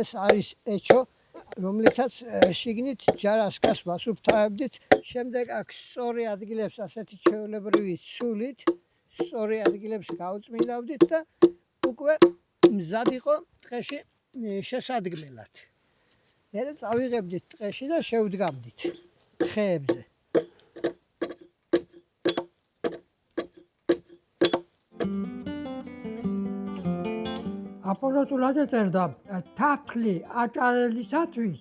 ეს არის ეჩო, რომლითაც შიგნით ჯარას გასვას უფთავებდით. შემდეგ აქ სწორი ადგილებს ასეთი ჩვეულებრივი სულით, სწორი ადგილებს გაუწმინდავდით და უკვე მზად იყო ტყეში შესადგმელად. მერე წავიღებდით ტყეში და შევდგამდით ხეებზე. აპოლოტურად ეწერდა თაფლი აჭარელისათვის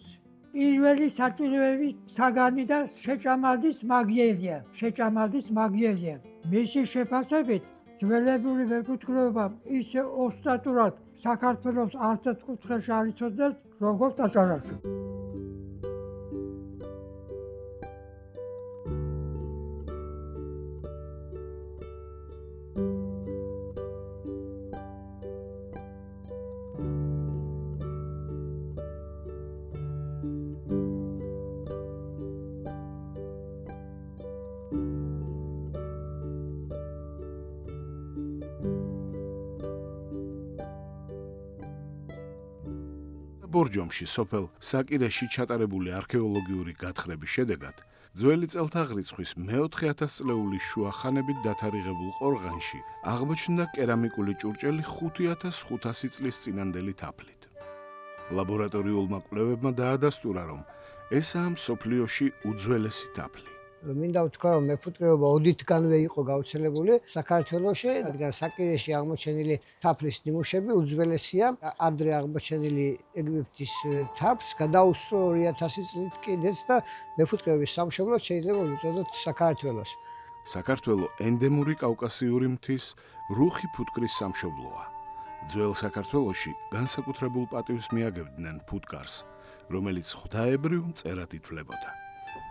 პირველი საჭიროების საგანი და შეჭამადის მაგიელია. მისი შეფასებით ძველებური მეკუთვნეობა ისე ოსტატურად საქართველოს არცერთ კუთხეში არ იცოდნენ, როგორც აჭარაში. ბორჯომში სოფელ საკირეში ჩატარებული არქეოლოგიური გათხრების შედეგად ძველი წელთაღრიცხვის მე-4000 წლეულის შუახანებით დათარიღებულ ყორღანში აღმოჩნდა კერამიკული ჭურჭელი 5500 წლის წინანდელი თაფლით. ლაბორატორიულმა კვლევებმა დაადასტურა, რომ ესაა მსოფლიოში უძველესი თაფლი. მინდა ვთქვა, რომ მეფუტკრეობა ოდითგანვე იყო გავრცელებული საქართველოში, რადგან საკირეში აღმოჩენილი თაფლის ნიმუშები უძველესია. ადრე აღმოჩენილი ეგვიპტის თაფლს გადაუსწრო 2000 წლით კიდეც და მეფუტკრეობის სამშობლოდ შეიძლება ვუწოდოთ საქართველოს. საქართველო ენდემური კავკასიური მთის რუხი ფუტკრის სამშობლოა. ძველ საქართველოში განსაკუთრებულ პატივს მიაგებდნენ ფუტკარს, რომელიც ღვთაებრივ მწერად ითვლებოდა.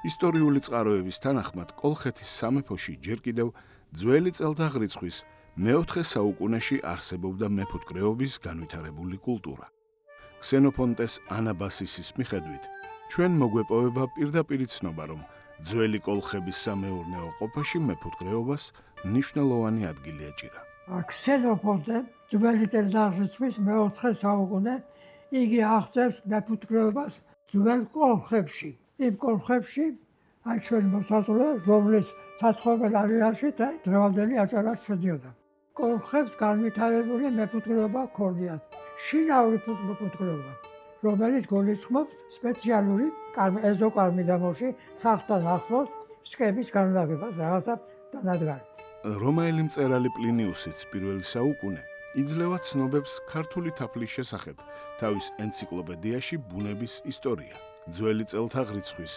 ისტორიული წყაროების თანახმად კოლხეთის სამეფოში ჯერ კიდევ ძველი წელთაღრიცხვის მე-4 საუკუნეში არსებობდა მეფუტკრეობის განვითარებული კულტურა. ქსენოფონტეს ანაბასისის მიხედვით, ჩვენ მოგვეპოვება პირდაპირ ცნობა, რომ ძველი კოლხების სამეურნეო ყოფაში მეფუტკრეობას მნიშვნელოვანი ადგილი ეჭირა. ქსენოფონტე ძველი წელთაღრიცხვის მე-4 საუკუნე იგი აღწევს მეფუტკრეობას ძველ კოლხებში. იმ კოლხებში აი ჩვენ მოსაზრდა, რომლის საცხოვრებელ არეალში დღევანდელი აჭარაში შედიოდა. კოლხებს განვითარებული მეფუტკრეობა ჰქონიათ. შინაური მეფუტკრეობა, რომელიც გულისხმობს სპეციალური ეზოკარმიდამოში სახლთან ახლოს სკების განლაგებას რაღაცა დანადგარი. რომაელი მწერალი პლინიუსიც პირველი საუკუნე იძლევა ცნობებს ქართული თაფლის შესახებ თავის ენციკლოპედიაში ბუნების ისტორია. ძველი წელთაღრიცხვის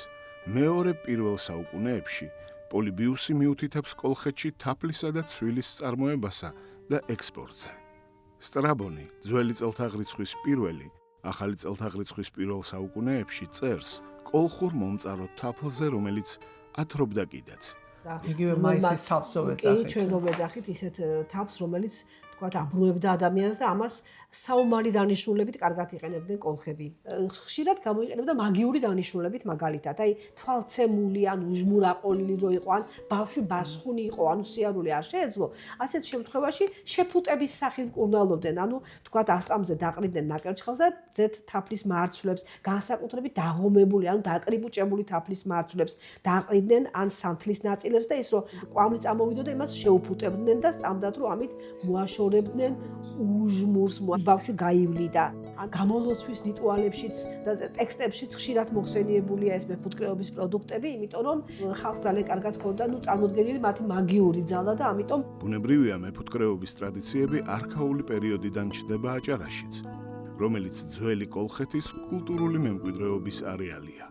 მეორე-პირველ საუკუნეებში პოლიბიუსი მიუთითებს კოლხეთში თაფლისა და ცვილის წარმოებასა და ექსპორტზე. სტრაბონი ძველი წელთაღრიცხვის პირველი, ახალი წელთაღრიცხვის პირველ საუკუნეებში წერს კოლხურ მომწარო თაფლზე, რომელიც ათრობდა კიდეც. იგივე მაისის თაფლს ვეძახით. კი, ჩვენ ვეძახით ისეთ თაფლს, რომელიც თქვათ აბრუებდა ადამიანს და ამას საომარი დანიშნულებით კარგად იყენებდნენ კოლხები. ხშირად გამოიყენებდა მაგიური დანიშნულებით, მაგალითად, აი თვალცემული ან უჟმურაყოლილი რო იყო, ან ბავშვი ბასხუნი იყო, ანუ სიარული არ შეეძლო, ასეთ შემთხვევაში შეფუტების სახით მკურნალობდნენ, ანუ თქვათ ასტამზე დაყრიდნენ ნაკერჩხალს და ზეთ თაფლის მარცვლებს, განსაკუთრებით დაღომებული, ანუ დაკრიბუჭებული თაფლის მარცვლებს დაყრიდნენ ან სანთლის ნაწილებს და ის რო კვამლი წამოვიდოდა, იმას შეუფუტებდნენ და სწამდათ, რომ ამით მოაშორებდნენ უჟმურს, ბავშვი გაივლიდა. გამოლოცვის რიტუალებშიც და ტექსტებშიც ხშირად მოხსენიებულია ეს მეფუტკრეობის პროდუქტები, იმიტომ რომ ხალხს ძალიან კარგად ჰქონდა წარმოდგენილი მათი მაგიური ძალა და ამიტომ ბუნებრივია მეფუტკრეობის ტრადიციები არქაული პერიოდიდან ჩნდება აჭარაშიც, რომელიც ძველი კოლხეთის კულტურული მემკვიდრეობის არეალია.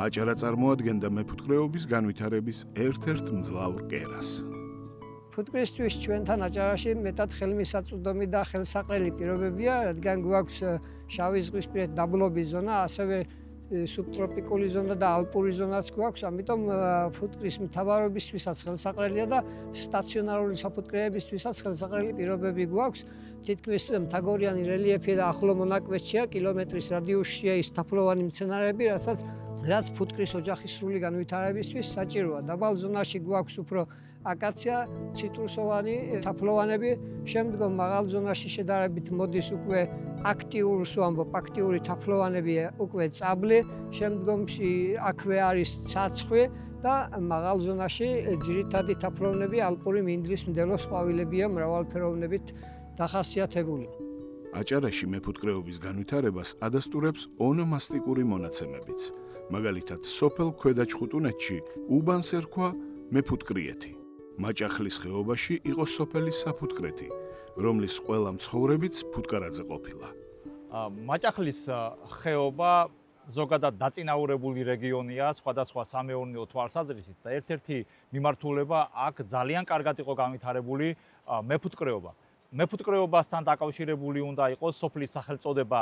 აჭარა წარმოადგენდა მეფუტკრეობის განვითარების ერთ-ერთ მძლავრ კერას. ფუტკრისთვის ჩვენთან აჭარაში მეტად ხელმისაწვდომი და ხელსაყრელი პირობებია, რადგან გვაქვს შავი ზღვისპირეთ დაბლობის ზონა, ასევე სუბტროპიკული ზონა და ალპური ზონაც გვაქვს, ამიტომ ფუტკრის მთავრობისთვისაც ხელსაყრელია და სტაციონარული საფუტკრეებისთვისაც ხელსაყრელი პირობები გვაქვს. თითქმის მთაგორიანი რელიეფი და ახლო მონაკვეთშია, კილომეტრის რადიუსშია ის თაფლოვანი მცენარეები, რაც ფუტკრის ოჯახის სრული განვითარებისთვის საჭიროა. დაბალ ზონაში გვაქვს უფრო აკაცია, ციტრუსოვანი თაფლოვანები, შემდგომ მაღალ ზონაში შედარებით მოდის უკვე აქტიური თაფლოვანები, უკვე წაბლი, შემდგომში აქვე არის ცაცხვი და მაღალ ზონაში ძირითადი თაფლოვანები ალპური მინდვრის მდელოს ყვავილებია მრავალფეროვნებით დახასიათებული. აჭარაში მეფუტკრეობის განვითარებას ადასტურებს ონომასტიკური მონაცემებიც. მაგალითად, სოფელ ქვედაჭხუტუნეთში უბანს ერქვა მეფუტკრიეთი. მაჭახლის ხეობაში იყო სოფელი საფუტკრეთი, რომლის ყველა მცხოვრებიც ფუტკარაძე ყოფილა. მაჭახლის ხეობა ზოგადად დაწინაურებული რეგიონია სხვადასხვა სამეურნეო თვალსაზრისით და ერთ-ერთი მიმართულება აქ ძალიან კარგად იყო განვითარებული მეფუტკრეობა. მეფუტკრეობასთან დაკავშირებული უნდა იყოს სოფლის სახელწოდება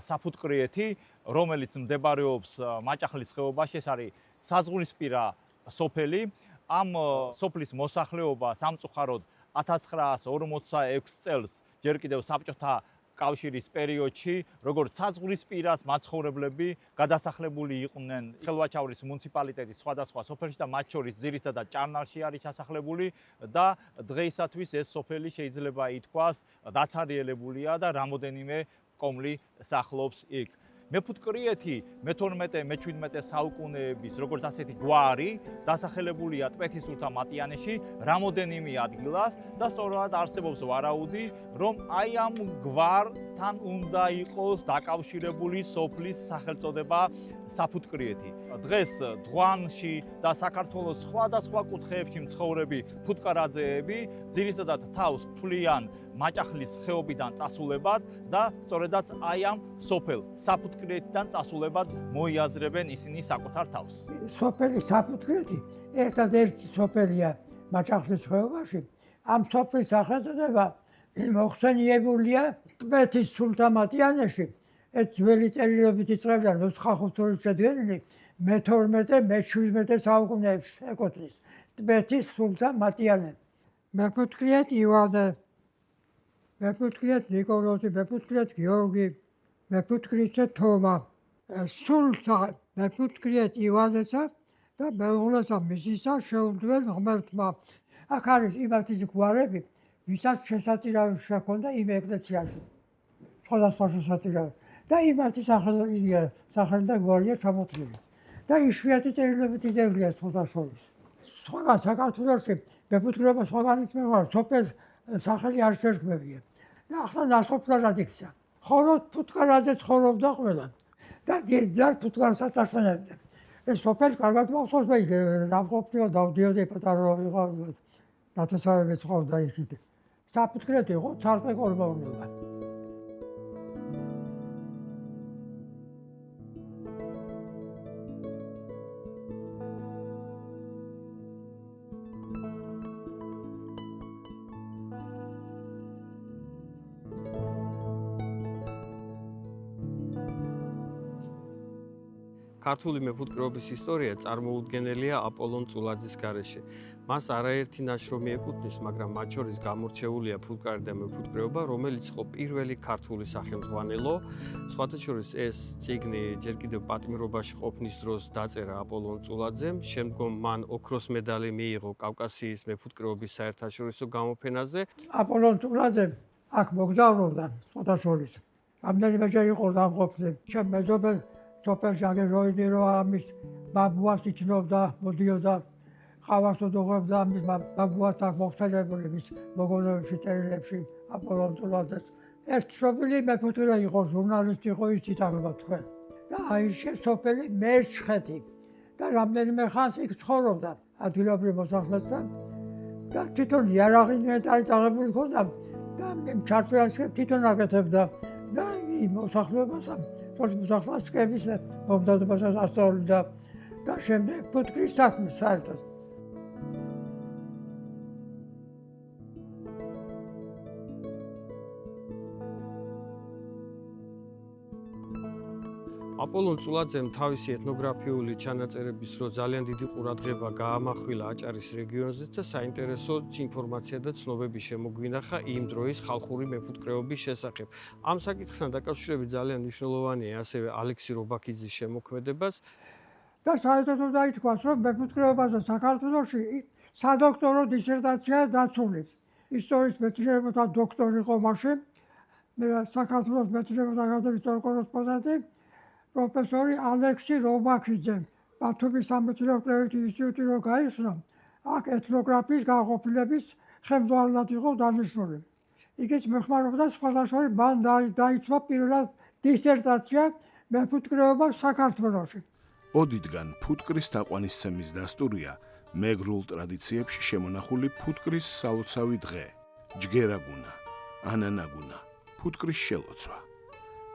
საფუტკრიეთი, რომელიც მდებარეობს მაჭახლის ხეობაში, ეს არის საზღვრისპირა სოფელი. ამ სოფლის მოსახლეობა სამწუხაროდ 1946 წელს ჯერ კიდევ საბჭოთა კავშირის პერიოდში, როგორც საზღვრისპირას მაცხოვრებლები გადასახლებული იყვნენ ხელვაჩაურის მუნიციპალიტეტის სხვადასხვა სოფელში და მათ შორის ძირითადად ჭარნალში არის დასახლებული და დღეისათვის ეს სოფელი შეიძლება ითქვას დაცარიელებულია და რამოდენიმე კომლი სახლობს იქ. მეფუტკრიეთი მე-12-მე-17 საუკუნეების როგორც ასეთი გვარი დასახელებულია ტვეთისულთა მატიანეში რამოდენიმე ადგილას და სწორად არსებობს ვარაუდი, რომ აი ამ გვართან უნდა იყოს დაკავშირებული სოფლის სახელწოდება საფუტკრიეთი. დღეს დღვანში და საქართველოს სხვადასხვა კუთხეებში მცხოვრები ფუტკარაძეები ძირითადად თავს თვლიან მაჭახლის ხეობიდან წასულებად და სწორედაც აი ამ სოფელ საფუტკრიეთიდან წასულებად მოიაზრებენ ისინი საკუთარ თავს. სოფელი საფუტკრეთი ერთადერთი სოფელია მაჭახლის ხეობაში. ამ სოფლის სახელწოდება მოხსენიებულია ტბეთის სულთამატიანეში. ეს ძველი წერილობითი წყებიდან ნუსხახუთური შედგენილი მე-12-მე-17 საუკუნეებში ეკუთვნის ტბეთის სულთამატიანე. მეფუტკრიეთ ივანე, მეფუტკრიეთ ნიკოლოზი, მეფუტკრიეთ გიორგი, მეფუტკრიეთ თომა, სულთა მეფუტკრიეთ ივანესა და მეუღლესა მისისა შეუდგნენ ღმერთმა. აქ არის იმათი გვარები, ვისაც შესაწირავი შექონდა იმ ეკლესიაში. სხვადასხვა შესაწირავი. და იმათი სახელი და გვარია ჩამოთვლილი. და იშვიათი წერილობითი ძეგლია სხვათა შორის. სხვაგან საქართველოში მეფუტკრეობა სხვაგანით მეღვარ, სოფელს სახელი არ შერქმებია. და ახლა ნასოფლარად იქცა. ხოლო ფუტკარაძე ცხოვრობდა ყველან და დიდძალ ფუტკარსაც აშენებდნენ. ეს სოფელი კარგად მახსოვს, მე დავყოფილო დავდიოდი პატარა იყო დათესავებიც ყოფდა იქით. საფუტკრეთი იყო ცალკე კოლმეურნება. ქართული მეფუტკრეობის ისტორია წარმოუდგენელია აპოლონ წულაძის გარეშე. მას არაერთი ნაშრომი ეკუთვნის, მაგრამ მათ შორის გამორჩეულია ფუტკარი და მეფუტკრეობა, რომელიც იყო პირველი ქართული სახელმძღვანელო. სხვათა შორის ეს წიგნი ჯერ კიდევ პატიმრობაში ყოფნის დროს დაწერა აპოლონ წულაძემ, შემდგომ მან ოქროს მედალი მიიღო კავკასიის მეფუტკრეობის საერთაშორისო გამოფენაზე. აპოლონ წულაძემ აქ მოგზაურობდა სხვათა შორის. რამდენიმეჯერ იყო დამყოფი. ჩემ მეზობელ სოფელში აგეროიდი რომ ამის ბაბუას იცნობდა, მოდიოდა ყავას უდუღებდა ამის ბაბუას აქ მოხსენებული მის მოგონებებში წერილებში აპოლონ წულაძეს. ეს ცნობილი მეფუტკრე იყო, ჟურნალისტი იყო, იცით ალბათ თქვენ. და აიშე სოფელი მერჩხეთი და რამდენიმე ხანს იქ ცხოვრობდა ადგილობრივ მოსახლეთან და თვითონ იარაღი ინვენტარი წაღებული ჰქონდა და ჩარტვიანში თვითონ აკეთებდა და მოსახლეობასა მოსახლეობას სკების მომდაობასაც ასწავლიდა და შემდეგ ფუტკრის საქმეს საერთოდ. აპოლონ წულაძემ თავისი ეთნოგრაფიული ჩანაწერების დრო ძალიან დიდი ყურადღება გაამახვილა აჭარის რეგიონზე და საინტერესო ინფორმაცია და ცნობები შემოგვინახა იმ დროის ხალხური მეფუტკრეობის შესახებ. ამ საკითხთან დაკავშირებით ძალიან მნიშვნელოვანია ასევე ალექსი რობაქიძის შემოქმედებას. და საერთოდ უნდა ითქვას, რომ მეფუტკრეობაზე საქართველოში სადოქტორო დისერტაცია დაცული. ისტორიის მეცნიერებათა დოქტორი იყო მაშინ. მე საქართველოს მეცნიერებათა აკადემიის კორესპონდენტი პროფესორი ალექსი რომაქიძე. ბათუმის სამეცნიერო-კვლევითი ინსტიტუტი რო გაიხსნა, აქ ეთნოგრაფიის განყოფილების ხელმძღვანელად იყო დანიშნული. იგიც მეხმარობდა სხვადასხვა მან დაიცვა პირველად დისერტაცია მეფუტკრეობა საქართველოში. ოდითგან ფუტკრის თაყვანისცემის დასტურია მეგრულ ტრადიციებში შემონახული ფუტკრის სალოცავი დღე, ჯგერაგუნა, ანანაგუნა, ფუტკრის შელოცვა.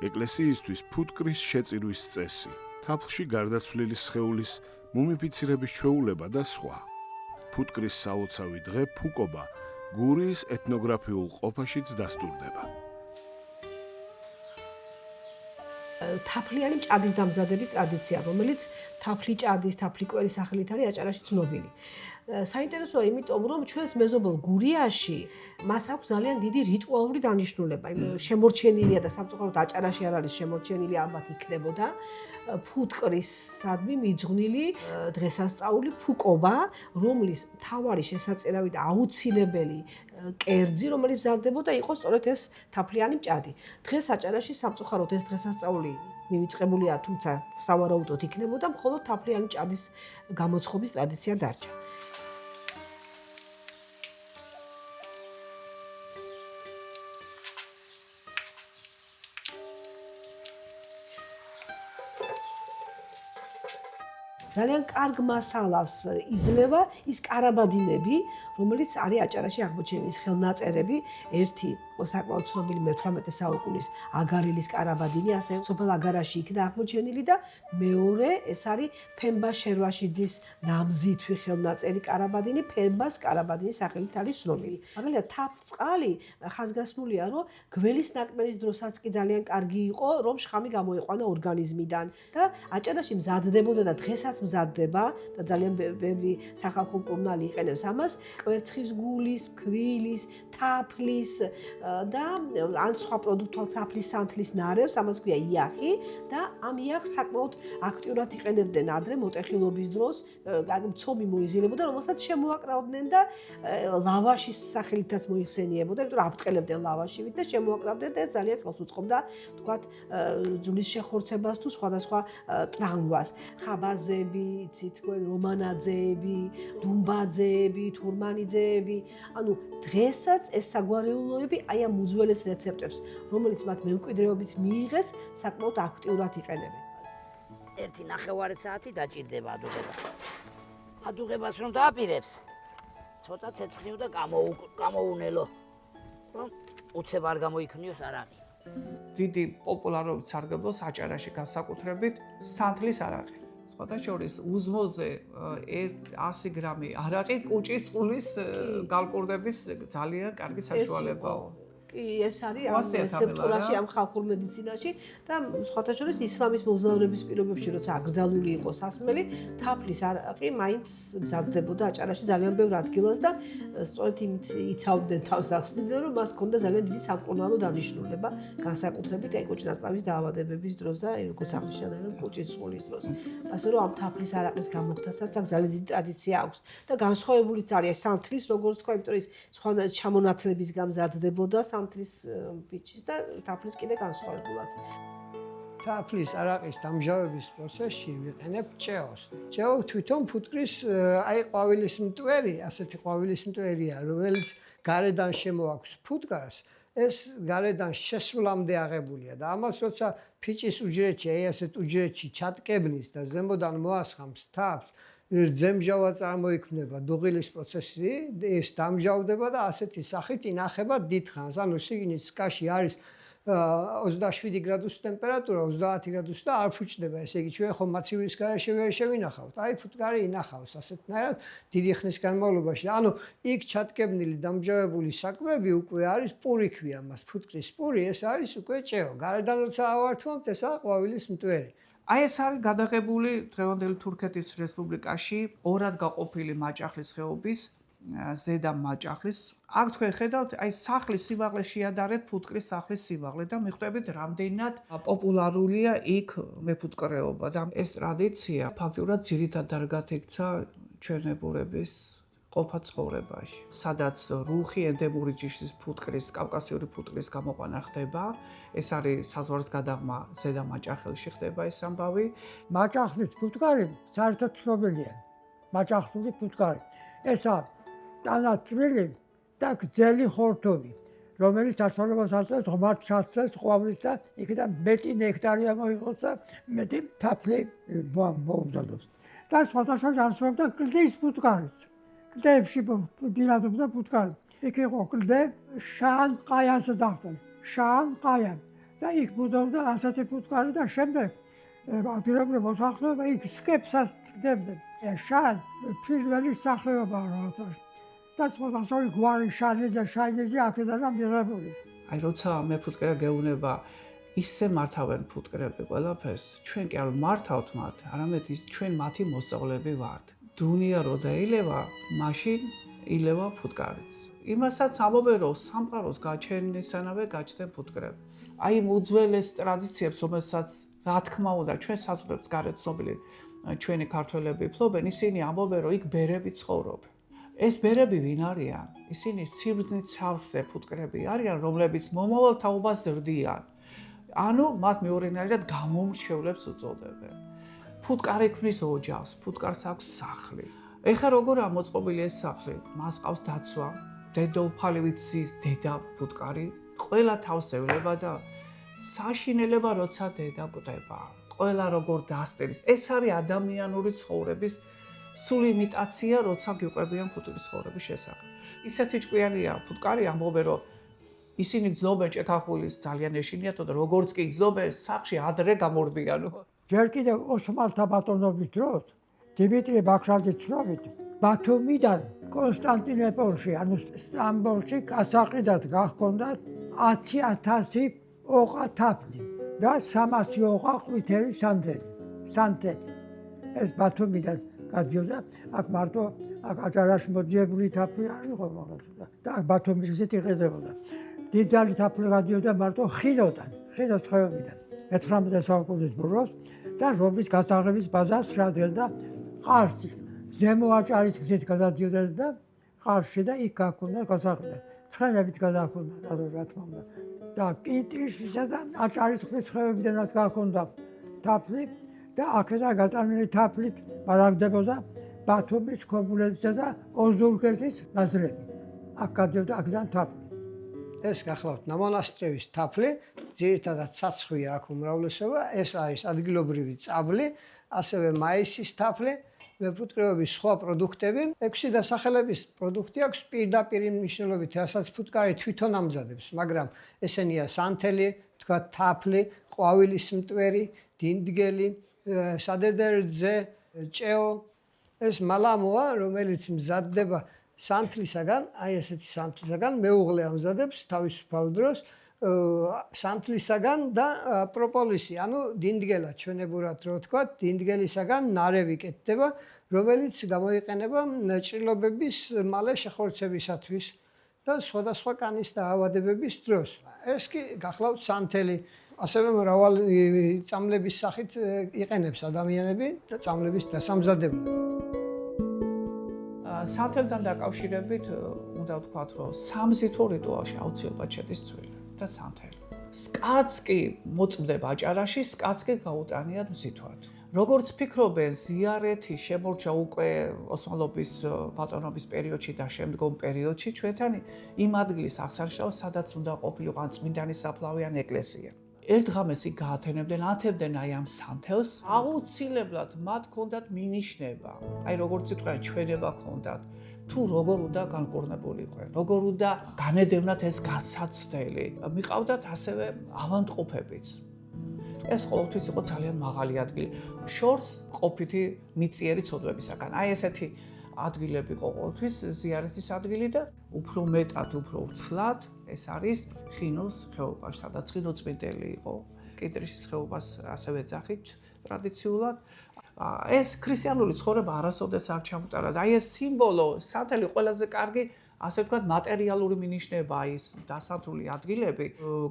ეკლესიისთვის ფუტკრის შეწირვის წესი, თაფლში გარდაცვლილი სხეულის მუმიფიცირების ჩვეულება და სხვა. ფუტკრის სალოცავი დღე ფუკობა გურიის ეთნოგრაფიულ ყოფაშიც დასტურდება. თაფლიანი ჭადის დამზადების ტრადიცია, რომელიც თაფლი ჭადის, თაფლი ყველის სახელით არის აჭარაში ცნობილი. საინტერესოა იმიტომ, რომ ჩვენს მეზობელ გურიაში მას აქვს ძალიან დიდი რიტუალური დანიშნულება. შემორჩენილია და სამწუხაროდ აჭარაში არ არის შემორჩენილი, ალბათ იქნებოდა ფუტკრისადმი მიძღვნილი დღესასწაული ფუკობა, რომლის მთავარი შესაწერავი და აუცილებელი კერძი, რომელიც მზადდებოდა, იყო სწორედ ეს თაფლიანი ჭადი. დღეს აჭარაში სამწუხაროდ ეს დღესასწაული მივიწყებულია, თუმცა სავარაუდოდ იქნებოდა, მხოლოდ თაფლიანი ჭადის გამოცხობის ტრადიცია დარჩა. ძალიან კარგ მასალას იძლევა ის კარაბადინები, რომელიც არის აჭარაში აღმოჩენილი ხელნაწერები. ერთი საკმაოდ ცნობილი მე-18 საუკუნის აგარილის კარაბადინი, ასე სოფელ აგარაში იქნა აღმოჩენილი და მეორე ეს არის ფემბა შერვაშიძის ნამზითვი ხელნაწერი კარაბადინი, ფემბას კარაბადინის სახელით არის ცნობილი. მაგალითად, თაფლწყალი ხაზგასმულია, რომ გველის ნაკმენის დროსაც კი ძალიან კარგი იყო, რომ შხამი გამოეყვანა ორგანიზმიდან და აჭარაში მზადდებოდა და დღესაც მზადდება და ძალიან ბევრი სახალხო მკურნალი იყენებს ამას კვერცხის გულის, ქვილის, თაფლის და ან სხვა პროდუქტთა თაფლის სანთლის ნარევს, ამას ქვია იახი და ამ იახს საკმაოდ აქტიურად იყენებდნენ ადრე მოტეხილობის დროს, მცომი მოიზილებოდა, რომელსაც შემოაკრავდნენ და ლავაშის სახელითაც მოიხსენიებოდა, იმიტომ რომ აბტყელებდნენ ლავაშივით და შემოაკრავდნენ და ეს ძალიან ხელს უწყობდა, თქვათ, ძვლის შეხორცებას თუ სხვადასხვა ტრამვას. ხაბაზები, იცით თქვენ, რომანაძეები, დუმბაძეები, თურმანიძეები, ანუ დღესაც ეს საგვარეულოები აი ამ უძველეს რეცეპტებს, რომელიც მათ მემკვიდრეობით მიიღეს, საკმაოდ აქტიურად იყენებენ. 1.5 საათი დაჭირდება ადუღებას. ადუღებას რომ დააპირებს, ცოტა ცეცხლიო და გამოუნელო. რომ უცებ არ გამოიქნიოს არაღი. დიდი პოპულარობით სარგებლობს აჭარაში განსაკუთრებით სანთლის არაღი. სხვათა შორის უზმოზე 100 გრამი არაყი კუჭის წყლის გალკურდების ძალიან კარგი საშუალებაა. კი, ეს არის ამ რეცეპტურაში, ამ ხალხურ მედიცინაში და სხვათა შორის ისლამის მომზაურების პირობებში, როცა აკრძალული იყო სასმელი, თაფლის არაყი მაინც მზადდებოდა აჭარაში ძალიან ბევრ ადგილას და სწორედ იმით იცავდნენ თავს ახსნიდნენ, რომ მას ჰქონდა ძალიან დიდი სამკურნალო დანიშნულება, განსაკუთრებით აი კუჭნასწავის დაავადებების დროს და როგორც აღნიშნავენ, კუჭის წყლის დროს. ასე რომ ამ თაფლის არაყის გამოხდასაც აქ ძალიან დიდი ტრადიცია აქვს და განსხვავებულიც არის სანთლის, როგორც თქვა, იმიტომ რომ ის სხვა ჩამონათლების გამზადდებოდა სანთლის ბიჭის და თაფლის კიდე განსხვავებულად. თაფლის არაყის დამჟავების პროცესში ვიყენებ ჭეოს. ჭეო თვითონ ფუტკრის აი ყვავილის მტვერი, ასეთი ყვავილის მტვერია, რომელიც გარედან შემოაქვს ფუტკარს, ეს გარედან შესვლამდე აღებულია და ამას როცა ფიჭის უჯრედში, აი ასეთ უჯრედში ჩატკებნის და ზემოდან მოასხამს თაფლს, ძემჟავა წარმოიქმნება დუღილის პროცესი, ეს დამჟავდება და ასეთი სახით ინახება დიდხანს. ანუ შიგნით სკაში არის 27 გრადუსი ტემპერატურა, 30 გრადუსი და არ ფუჭდება. ესე იგი, ჩვენ ხომ მაცივრის გარეშე ვერ შევინახავთ. აი ფუტკარი ინახავს ასეთნაირად დიდი ხნის განმავლობაში. ანუ იქ ჩატკებნილი დამჟავებული საკვები უკვე არის პური ქვია მას, ფუტკრის პური, ეს არის უკვე ჭეო. გარედან როცა ავართვამთ, ესაა ყვავილის მტვერი. აი ეს არის გადაღებული დღევანდელი თურქეთის რესპუბლიკაში ორად გაყოფილი მაჭახლის ხეობის ზედა მაჭახლის. აქ თქვენ ხედავთ, აი სახლის სიმაღლე შეადარეთ ფუტკრის სახლის სიმაღლე და მიხვდებით რამდენად პოპულარულია იქ მეფუტკრეობა და ეს ტრადიცია ფაქტურად ძირითად დარგად იქცა ჩვენებურების ყოფა ცხოვრებაში, სადაც რუხი ენდემური ჯიშის ფუტკრის, კავკასიური ფუტკრის გამოყვანა ხდება. ეს არის საზღვარგარეთ გადაღმა ზედა მაჭახელში ხდება ეს ამბავი. მაჭახლის ფუტკარი საერთოდ ცნობილია. მაჭახლური ფუტკარი. ესა ტანაწვილი და გრძელი ხორთუმი, რომელიც საშუალებას ასწევს ღმართ ჩასწევს ყვავილს და იქიდან მეტი ნექტარია მოიღოს და მეტი თაფლი მოუმზადოს. და სხვადასხვა არსებობდა კლდის ფუტკარიც. კლდეებში ბინადრობდა ფუტკარი. იქ იყო კლდე შან ყაიანს ძახდნენ. შან ყაიან. და იქ ბუდობდა ასეთი ფუტკარი და შემდეგ ადგილობრივი მოსახლეობა იქ სკეპსას ხდებდნენ. შან პირველი სახეობაა რაღაცა. და სხვადასხვა გვარი შანიძე, შაინიძე აქედან მიღებული. აი როცა მე ფუტკრა გეუნება, ისე მართავენ ფუტკრები ყველაფერს. ჩვენ კი არ მართავთ მათ, არამედ ჩვენ მათი მოსწავლეები ვართ. დუნია რო დაილევა, მაშინ ილევა ფუტკარიც. იმასაც ამობენ რომ სამყაროს გაჩენისანავე გაჩნდნენ ფუტკრები. აი იმ უძველეს ტრადიციებს, რომელსაც რა თქმა უნდა ჩვენ საზღვრებს გარეთ ცნობილი ჩვენი ქართველები ფლობენ, ისინი ამბობენ რომ იქ ბერები ცხოვრობენ. ეს ბერები ვინ არიან? ისინი სიბრძნით სავსე ფუტკრები არიან, რომლებიც მომავალ თაობას ზრდიან. ანუ მათ მეორენაირად გამომრჩევლებს უწოდებენ. ფუტკარი ქმნის ოჯახს, ფუტკარს აქვს სახლი. ეხლა როგორ ამოწყობილი ეს სახლი? მას ყავს დაცვა, დედოფალი ვიცის დედა ფუტკარი, ყველა თავს ევლება და საშინელება როცა დედა კვდება. ყველა როგორ დასტირის. ეს არის ადამიანური ცხოვრების სული იმიტაცია, როცა გიყვებიან ფუტკრის ცხოვრების შესახებ. ისეთი ჭკვიანია ფუტკარი, ამბობენ რომ ისინი გზნობენ ჭექახულის ძალიან ეშინიათ და როგორც კი გზნობენ, სახლში ადრე გამორბიანო. ჯერ კიდევ ოსმალთა ბატონობის დროს დიმიტრი ბაქრაძის ცნობით ბათუმიდან კონსტანტინოპოლში, ანუ სტამბოლში გასაყიდად გახონდათ 10,000 ოყა თაფლი და 300 ოყა ყვითელი სანთელი. ეს ბათუმიდან გადიოდა, აქ მარტო აქ აჭარაში მოძიებული თაფლი არ იყო მაგალითად და აქ ბათუმის ისეთ იყიდებოდა. დიდძალი თაფლი გადიოდა მარტო ხინოდან, ხინოს ხეობიდან. 19 საუკუნის ბოლოს და რომის გასაღების ბაზას შეადგენდა ყარსი. ზემო აჭარის გზით გადადიოდა და ყარსში და იქ გაქონდა გასაღები. ცხენებით გადააქონდა, რა თქმა უნდა. და კინტრიშისა და აჭარის გზის ხეობიდანაც გაქონდა თაფლი და აქედან გატანილი თაფლით მარაგდებოდა ბათუმის, ქობულეთისა და ოზურგეთის ნაზრები. აქ გადიოდა აქედან თაფლი. ეს გახლავთ ნამონასტრევის თაფლი, ძირითადად საცხვია აქ უმრავლესობა, ეს არის ადგილობრივი წაბლი, ასევე მაისის თაფლი, მეფუტკრეობის სხვა პროდუქტები. 6 დასახელების პროდუქტი აქვს პირდაპირ მნიშვნელობით, რასაც ფუტკარი თვითონ ამზადებს, მაგრამ ესენია სანთელი, თქვა თაფლი, ყვავილის მტვერი, დინდგელი, სადედერძე, ჭეო. ეს მალამოა, რომელიც მზადდება სანთლისაგან, აი ესეთი სანთლისაგან მეუღლე ამზადებს თავისუფალ დროს სანთლისაგან და პროპოლისი, ანუ დინდგელა ჩვენებურად რო ვთქვა, დინდგელისაგან ნარევი კეთდება, რომელიც გამოიყენება ჭრილობების მალე შეხორცებისათვის და სხვადასხვა კანის დაავადებების დროს. ეს კი გახლავთ სანთელი, ასევე მრავალი წამლების სახით იყენებს ადამიანები და წამლების დასამზადებლად. სანთელთან დაკავშირებით უნდა ვთქვათ, რომ სამზითო რიტუალში აუცილებლად შედის ცვილი და სანთელი. სკაც კი მოწმდება აჭარაში, სკაც კი გაუტანიათ მზითვად. როგორც ფიქრობენ, ზიარეთი შემორჩა უკვე ოსმალობის ბატონობის პერიოდში და შემდგომ პერიოდში ჩვენთან იმ ადგილის აღსანიშნავად, სადაც უნდა ყოფილიყო ან წმინდანის საფლავი ან ეკლესია. ერთ ღამეს იქ გაათენებდნენ, ათებდნენ აი ამ სანთელს, აუცილებლად მათ ჰქონდათ მინიშნება. აი როგორც იტყვიან, ჩვენება ჰქონდათ. თუ როგორ უნდა განკურნებულიყვნენ, როგორ უნდა განედევნათ ეს გასაცდელი. მიყავდათ ასევე ავანტყოფებიც. ეს ყოველთვის იყო ძალიან მაღალი ადგილი. შორს ყოფითი მიწიერი ცოდვებისაგან. აი ესეთი ადგილები იყო ყოველთვის ზიარეთის ადგილი და უფრო მეტად, უფრო ცლად ეს არის ხინოს ხეობაში, სადაც ხინოწმინდელი იყო. კინტრიშის ხეობას ასევე ეძახით ტრადიციულად. ეს ქრისტიანული ცხოვრება არასოდეს არ ჩამუტარა და აი ეს სიმბოლო, სანთელი ყველაზე კარგი, ასე ვთქვათ, მატერიალური მინიშნებაა ის დასანთული ადგილები.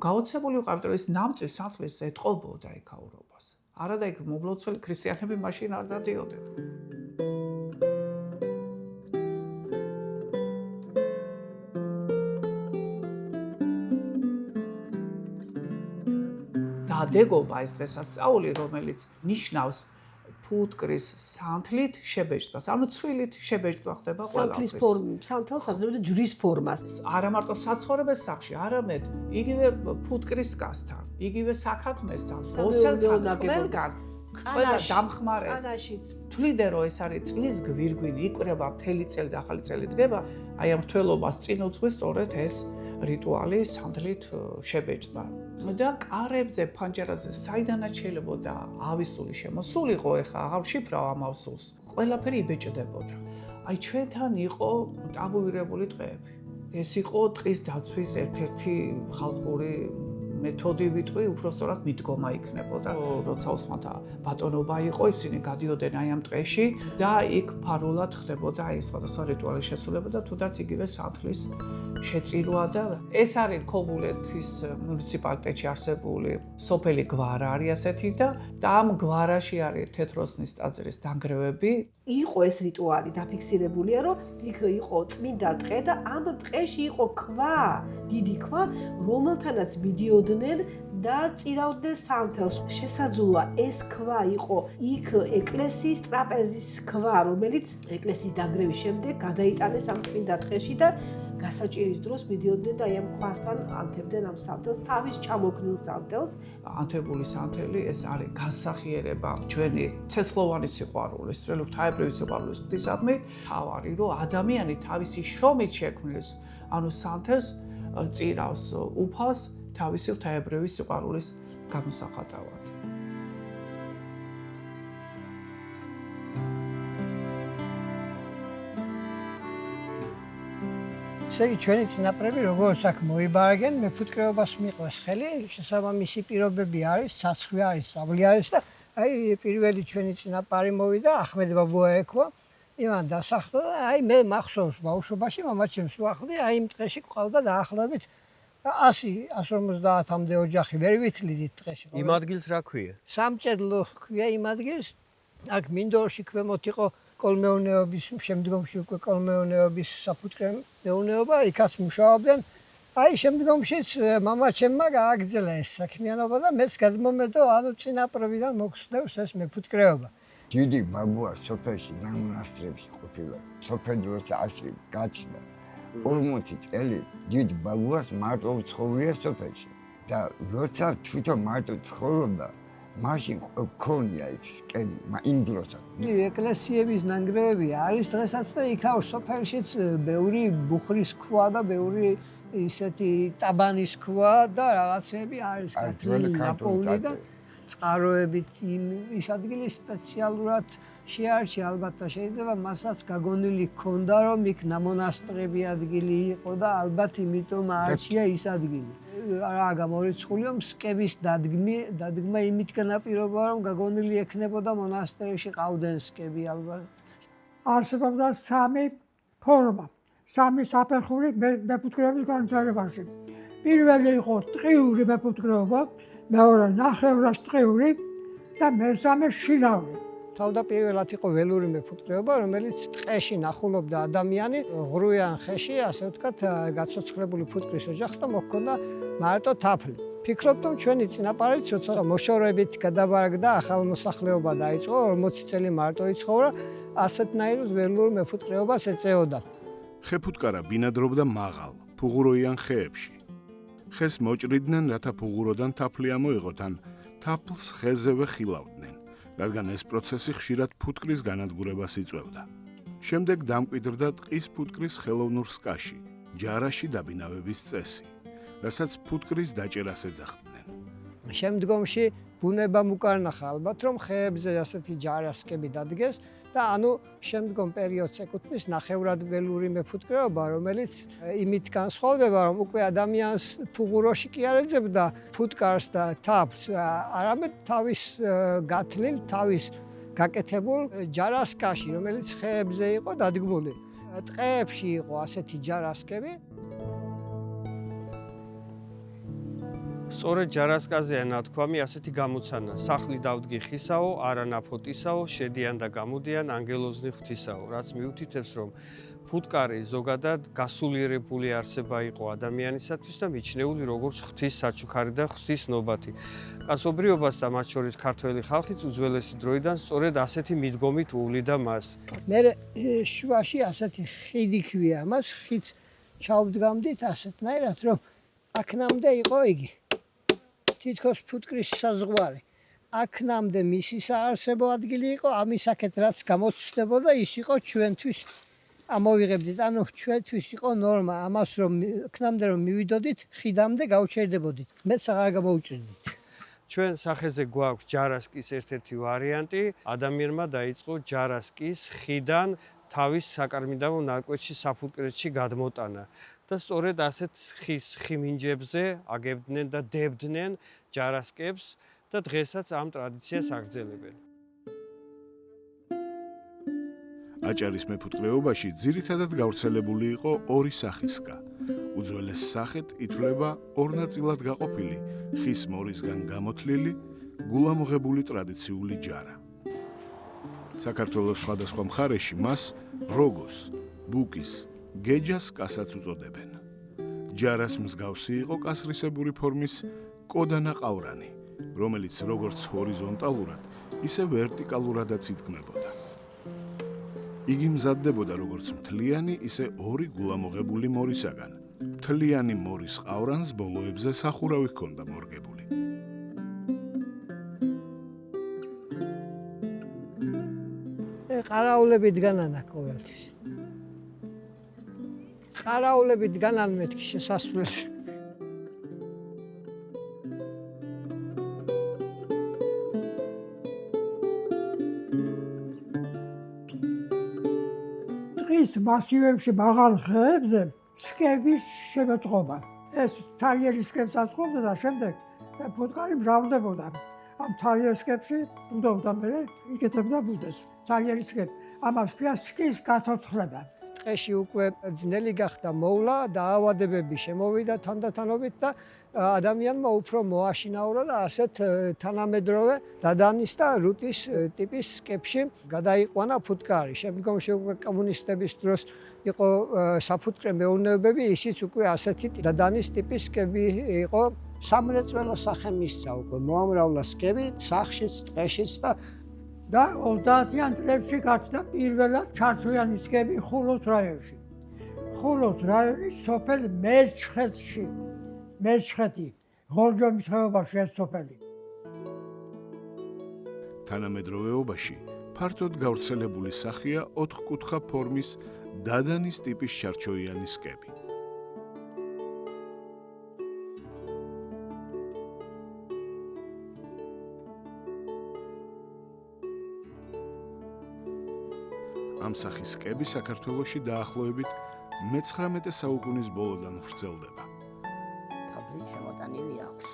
გაოცებული ვიყავით, რომ ეს ნამწვი სანთლის ეტყობოდა იქაურობას. არა და იქ მომლოცველი ქრისტიანები მაშინ არ დადიოდნენ. დადეგობა ეს დღესასწაული, რომელიც ნიშნავს ფუტკრის სანთლით შებეჭდვას. ანუ ცვილით შებეჭდვა ხდება სანთლის ყველაფრის. ფორმით, სანთელს აძლევდა ჯვრის ფორმას. არა მარტო საცხოვრებელ სახლში, არამედ იგივე ფუტკრის გასთან, იგივე საქათმესთან, ბოსელთან, ყველგან ყველა დამხმარეს. ანაშიც. თვლიდე რომ ეს არის წლის გვირგვინი, იკვრება მთელი წელი და ახალი წელი დგება, აი ამ თველობას წინ უძღვის სწორედ ეს რიტუალი სანთლით შებეჭდვა. და კარებზე, ფანჯარაზე საიდანაც შეიძლება ავისული შემოსულიყო, ეხა აღარ ვშიფრავ ამ ავსულს. ყველაფერი იბეჭდებოდა. აი ჩვენთან იყო ტაბუირებული დღეები. ეს იყო ტყის დაცვის ერთ-ერთი ხალხური მეთოდი ვიტყვი, უბრალოდ მიდგომა იქნებოდა. როცა ოსმალთა ბატონობა იყო, ისინი გადიოდნენ აი ამ ტყეში და იქ ფარულად ხდებოდა აი სხვადასხვა რიტუალის შესრულება და თუნდაც იგივე სანთლის შეწირვა და ეს არის ქობულეთის მუნიციპალიტეტში არსებული სოფელი გვარა არის ასეთი და ამ გვარაში არის თეთროსნის ტაძრის დანგრევები. იყო ეს რიტუალი დაფიქსირებულია, რომ იქ იყო წმინდა ტყე და ამ ტყეში იყო ქვა, დიდი ქვა, რომელთანაც მიდიოდნენ და წირავდნენ სანთელს. შესაძლოა ეს ქვა იყო იქ ეკლესიის ტრაპეზის ქვა, რომელიც ეკლესიის დანგრევის შემდეგ გადაიტანეს ამ წმინდა ტყეში და გასაჭირის დროს მიდიოდნენ და აი ამ ქვასთან ანთებდნენ ამ სანთელს, თავის ჩამოქნილ სანთელს. ანთებული სანთელი ეს არის განსახიერება ჩვენი ცეცხლოვანი სიყვარულის, ღვთაებრივი სიყვარულის ღვთისადმი. თავარი რომ ადამიანი თავისი შრომით შექმნის, ანუ სანთელს წირავს უფალს თავისი ღვთაებრივი სიყვარულის გამოსახატავად. ესე იგი ჩვენი წინაპრები როგორც აქ მოიბარგენ, მეფუტკრეობას მიყვეს ხელი, შესაბამისი პირობები არის, ცაცხვი არის, სწავლი არის და აი პირველი ჩვენი წინაპარი მოვიდა, ახმედ ბაბუა ექვა, იმან დასახლდა და აი მე მახსოვს ბავშვობაში მამაჩემს უახლდი, აი იმ ტყეში ყავდა დაახლოებით 100-150-მდე ოჯახი ვერ ვითვლიდით ტყეში. იმ ადგილს რა ქვია? სამჭედლო ქვია იმ ადგილს. აქ მინდორში ქვემოთ იყო კოლმეურნეობის, შემდგომში უკვე კოლმეურნეობის საფუტკრე მეურნეობა, იქაც მუშაობდნენ. აი შემდგომშიც მამაჩემმა გააგრძელა ეს საქმიანობა და მეც გადმომედო, ანუ წინაპრებიდან მოგხსნევს ეს მეფუტკრეობა. დიდი ბაბუა სოფელში მონასტრებში ყოფილა. სოფელი როცა ასე გაჩნდა 40 წელი დიდი ბაბუას მარტო ცხოვრია სოფელში და როცა თვითონ მარტო ცხოვრობდა მაშინ ქონია იქ სკენი იმ დროსაც. ეკლესიების ნანგრევები არის დღესაც და იქ სოფელშიც ბევრი ბუხრის ქვა და ბევრი ისეთი ტაბანის ქვა და რაღაცები არის გათვლილი ნაპოვნი და წყაროებით ის ადგილი სპეციალურად შეარჩია ალბათ და შეიძლება მასაც გაგონილი ქონდა რომ იქ მონასტრები ადგილი იყო და ალბათ იმიტომ არჩია ის ადგილი. რა გამორიცხულია მსკების დადგმა იმით განაპირობა რომ გაგონილი ექნებოდა მონასტერში ყავდნენ მსკები ალბათ. არსებობდა სამი ფორმა, სამი საფეხური მეფუტკრეობის განვითარებაში. პირველი იყო ტყიური მეფუტკრეობა, მეორე ნახევრადტყიური და მესამე შინაური. თავდაპირველად იყო ველური მეფუტკრეობა, რომელიც ტყეში ნახულობდა ადამიანი ღრუიან ხეში, ასე ვთქვათ, გაცოცხლებული ფუტკრის ოჯახს და მოჰქონდა მარტო თაფლი. ფიქრობ, რომ ჩვენი წინაპარიც როცა მოშორებით გადაბარგდა, ახალ მოსახლეობა დაიწყო, 40 წელი მარტო იცხოვრა, ასეთნაირ ველურ მეფუტკრეობას ეწეოდა. ხეფუტკარა ბინადრობდა მაღალ, ფუღუროიან ხეებში. ხეს მოჭრიდნენ, რათა ფუღუროდან თაფლი ამოიღოთ, ან თაფლს ხეზევე ხილავდნენ. რადგან ეს პროცესი ხშირად ფუტკრის განადგურებას იწვევდა. შემდეგ დამკვიდრდა ტყის ფუტკრის ხელოვნურ სკაში, ჯარაში დაბინავების წესი, რასაც ფუტკრის დაჭერას ეძახდნენ. შემდგომში ბუნებამ უკარნახა ალბათ, რომ ხეებზე ასეთი ჯარასკები დადგეს და ანუ შემდგომ პერიოდს ეკუთვნის ნახევრად ველური მეფუტკრეობა, რომელიც იმით განსხვავდება, რომ უკვე ადამიანს ფუღუროში კი არ ეძებდა ფუტკარს და თაფლს, არამედ თავის გათლილ, თავის გაკეთებულ ჯარასკაში, რომელიც ხეებზე იყო დადგმული. ტყეებში იყო ასეთი ჯარასკები. სწორედ ჯარასკაზეა ნათქვამი ასეთი გამოცანა: სახლი დავდგი ხისაო, არა ნაფოტისაო, შედიან და გამოდიან ანგელოზნი ღვთისაო, რაც მიუთითებს, რომ ფუტკარი ზოგადად გასულიერებული არსება იყო ადამიანისათვის და მიჩნეული როგორც ღვთის საჩუქარი და ღვთის ნობათი. კაცობრიობას და მათ შორის ქართველი ხალხიც უძველესი დროიდან სწორედ ასეთი მიდგომით უვლიდა მას. მე შუაში ასეთი ხიდი ქვია მას, ხიდს ჩავდგამდით ასეთნაირად, რომ აქნამდე იყო იგი. თითქოს ფუტკრის საზღვარი. აქნამდე მისი საარსებო ადგილი იყო, ამისაკეთ რაც გამოცდებოდა, ის იყო ჩვენთვის ამოვიღებდით, ანუ ჩვენთვის იყო ნორმა, ამას რომ აქნამდე რომ მივიდოდით, ხიდამდე გავჩერდებოდით. მეც აღარ გამოვჭირდით. ჩვენ სახეზე გვაქვს ჯარასკის ერთ-ერთი ვარიანტი. ადამიანმა დაიწყო ჯარასკის ხიდან თავის საკარმიდამო ნარკვეთში საფუტკრეთში გადმოტანა და სწორედ ასეთ ხის ხიმინჯებზე აგებდნენ და დებდნენ ჯარასკებს და დღესაც ამ ტრადიციას აგრძელებენ. აჭარის მეფუტკრეობაში ძირითადად გავრცელებული იყო ორი სახისკა. უძველეს სახით ითვლება ორ ნაწილად გაყოფილი, ხის მორისგან გამოთლილი, გულამოღებული ტრადიციული ჯარა. საქართველოს სხვადასხვა მხარეში მას როგოს, ბუკის, გეჯას კასაც უწოდებენ. ჯარას მსგავსი იყო კასრისებური ფორმის კოდანა ყავრანი, რომელიც როგორც ჰორიზონტალურად, ისე ვერტიკალურადაც იდგმებოდა. იგი მზადდებოდა როგორც მთლიანი, ისე ორი გულამოღებული მორისაგან. მთლიანი მორის ყავრანს ბოლოებზე სახურავი ჰქონდა მორგებული. ყარაულები დგანან აქ ყოველთვის. ყარაულები დგანან მეთქი შესასვლელს. ტყის მასივებში მაღალ ხეებზე სკების შემოწყობა. ეს თალიერი სკებს აწყობდა და შემდეგ ფუტკარი მჟავდებოდა. ამ თალიერ სკებში ბუდობდა მე იკეთებდა ბუდეს. თალიერი სკები. ამას ქვია სკის გაცოცხლება. ტყეში უკვე ძნელი გახდა მოვლა და ავადებები შემოვიდა თანდათანობით და ადამიანმა უფრო მოაშინაურა და ასეთ თანამედროვე დადანის და რუტის ტიპის სკებში გადაიყვანა ფუტკარი. შემდგომში უკვე კომუნისტების დროს იყო საფუტკრე მეურნეობები, ისიც უკვე ასეთი დადანის ტიპის სკები იყო. სამრეწველო სახე მისცა უკვე მოამრავლა სკები სახლშიც, ტყეშიც და 30-იან წლებში გაჩნდა პირველად ჩარჩოიანი სკები ხულოს რაიონში. ხულოს რაიონის სოფელ მერჩხეთში. მერჩხეთი, ღორჯომის ხეობაში ეს სოფელი. თანამედროვეობაში ფართოდ გავრცელებული სახეა ოთხკუთხა ფორმის დადანის ტიპის ჩარჩოიანი სკები. ამ სახის სკები საქართველოში დაახლოებით მე-19 საუკუნის ბოლოდან ვრცელდება. თაბლი შემოტანილი აქვს.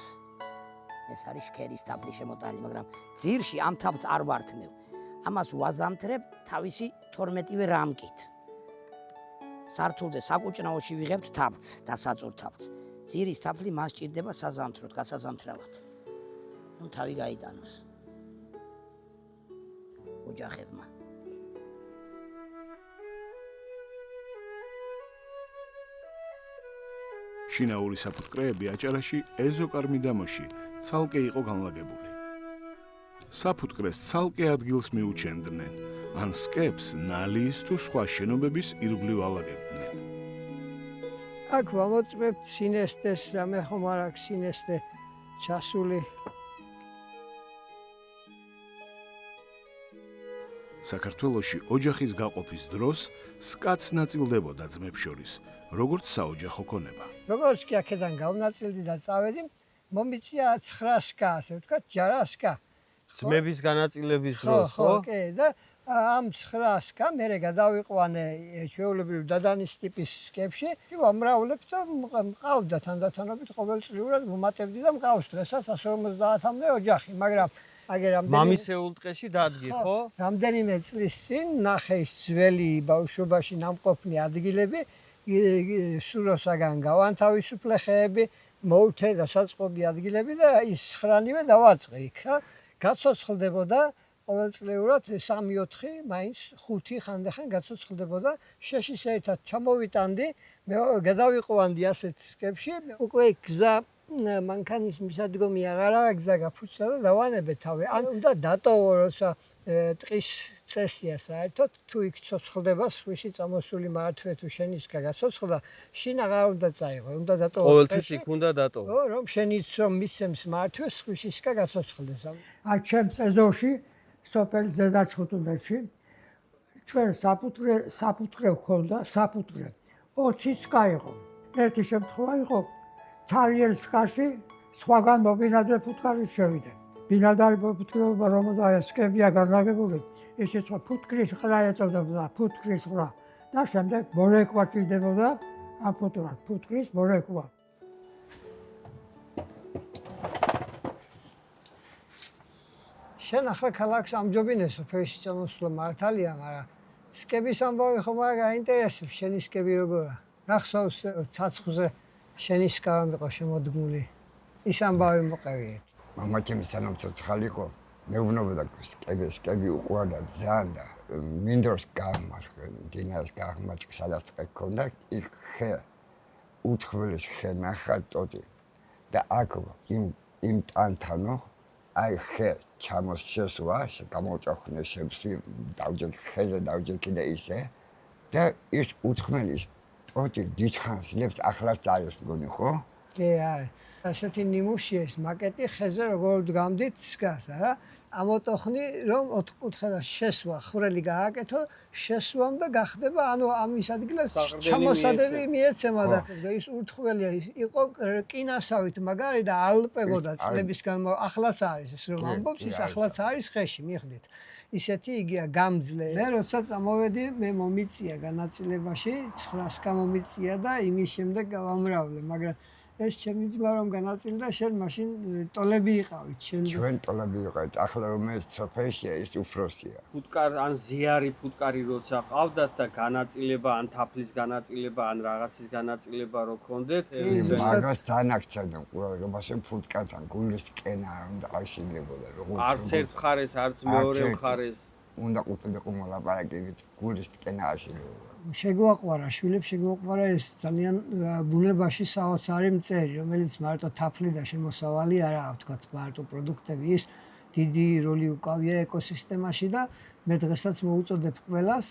ეს არის შქერის თაბლი შემოტანილი, მაგრამ ძირში ამ თაბლს არ ვართმევ. ამას ვაზამთრებ თავისი 12-ვე რამკით. სართულზე საკუჭნაოში ვიღებთ თაბლს, დასაწურ თაბლს. ძირის თაბლი მას ჭირდება საზამთროდ, გასაზამთრავად. ნუ თავი გაიტანოს. ოჯახებმა. შინაური საფუტკრეები აჭარაში ეზოკარმიდამოში ცალკე იყო განლაგებული. საფუტკრეს ცალკე ადგილს მიუჩენდნენ, ან სკებს ნალის თუ სხვა შენობების ირგვლივ ალაგებდნენ. აქ ვამოწმებთ სინესტეს, რამე ხომ არ აქვს სინესტე ჩასული. საქართველოში ოჯახის გაყოფის დროს სკაც ნაწილდებოდა ძმებს შორის, როგორც საოჯახო ქონება. როგორც კი აქედან გავნაწილდი და წავედი, მომიწია 9 სკა, ასე ვთქვათ, ჯარასკა. ძმების განაწილების დროს, ხო? ხო, კი, და ამ 9 სკა მე გადავიყვანე ჩვეულებრივ დადანის ტიპის სკებში, ვამრავლებთ და მყავდა თანდათანობით ყოველწლიურად ვუმატებდი და მყავს დღესაც 150-მდე ოჯახი, მაგრამ მამისეულ ტყეში დადგი, ხო? რამდენიმე წლის წინ ნახე ის ძველი ბავშვობაში ნამყოფნი ადგილები, სუროსაგან გავანთავისუფლე ხეები, მოვთე და საწყობი ადგილები და ის 9-ნივე დავაწყე იქ. გაცოცხლდებოდა ყოველწლიურად 3-4 მაინც 5 ხანდახან გაცოცხლდებოდა. შეშის ერთად ჩამოვიტანდი, მე გადავიყვანდი ასეთ სკებში, უკვე გზა მანქანის მისადგომი აღარა გზა გაფუჭდა და დავანებე თავი. ან უნდა დატოვო, როცა ტყის წესია საერთოდ, თუ იქ ცოცხლდება სხვისი წამოსული მართვე თუ შენისკა გაცოცხლდა, შინ აღარ უნდა წაიღო, უნდა დატოვო. ყოველთვის იქ უნდა დატოვო. ო, რომ შენიც რომ მისცემს მართვეს, სხვისისკა გაცოცხლდეს. აი ჩემს ეზოში სოფელ ზედაჩხუტუნეთში ჩვენ საფუთრე ვქონდა, საფუთრე 20 სკა იყო. ერთი შემთხვევა იყო ცარიელ სკაში სხვაგან მობინადრე ფუტკარის შევიდა. ბინადარი ფუტკრეობა რომელზეც სკებია განლაგებული, ისიც ფუტკრის ყრა ეწოდებოდა, ფუტკრის ყრა და შემდეგ მოლეკვა ჭირდებოდა ამ ფუტკრის მოლეკვა. შენ ახლა ქალაქს ამჯობინეს სოფელში წამოსვლა მართალია, მაგრამ სკების ამბავი ხომ არ გაინტერესებს, შენი სკები როგორია? ახსოვს ცაცხლზე შენი სკა რომ იყო შემოდგმული. ის ამბავი მოყევი. მამაჩემი სანამ ცოცხალი იყო, მეუბნებოდა სკები უყვარდა ძალიან და მინდორს გაღმართე, დინას გაღმართე, სადაც ტყე ჰქონდა, იქ ხე უთხველეს ხე ნახა ტოტი და აქ იმ ტანთანო აი ხე ჩამოს შესვა, გამოწახვნე შევსვი, დავჯერ ხეზე, დავჯერ კიდე ისე და ის უთხმელის ტოტი დიდხანს ლებს ახლაც წაიოს მგონი, ხო? კი, არის. ასეთი ნიმუშია ეს მაკეტი ხეზე როგორ დგამდით სკას, არა? ამოტოხნი რომ ოთხკუთხა შესვა, ხვრელი გააკეთო, შესვამ და გახდება, ანუ ამის ადგილას ჩამოსადები მიეცემა და ის ურთხველი იყო კინასავით მაგარი და ალპებოდა წლების განმავლობაში. ახლაც არის ეს რომ ამბობს, ის ახლაც არის ხეში, მიხვდით. ისეთი იგია გამძლე. მე როცა წამოვედი, მე მომიწია განაწილებაში, 9 სკა მომიწია და იმის შემდეგ გავამრავლე, მაგრამ ეს ჩემი ძმა რომ განაწილდა, შენ მაშინ ტოლები იყავით, შენ. ჩვენ ტოლები ვიყავით, ახლა რომ ეს სოფელშია, ის უფროსია. ფუტკარ ან ზიარი ფუტკარი როცა ყავდათ და განაწილება, ან თაფლის განაწილება, ან რაღაცის განაწილება რო ქონდეთ, მაგას დანაქცევდნენ ყველგან ფუტკართან, გულის კენა უნდა აღშინდებოდა, როგორც არც ერთ მხარეს, არც მეორე მხარეს უნდა ყოფილიყო მოლაპარაკებით, გულის კენა აღშინდებოდა. შეგვაყვარა შვილებს, შეგვაყვარა ეს ძალიან ბუნებაში საოცარი მწერი, რომელიც მარტო თაფლი და შემოსავალი არაა, ვთქვათ, მარტო პროდუქტები, ის დიდი როლი უკავია ეკოსისტემაში და მე დღესაც მოუწოდებ ყველას,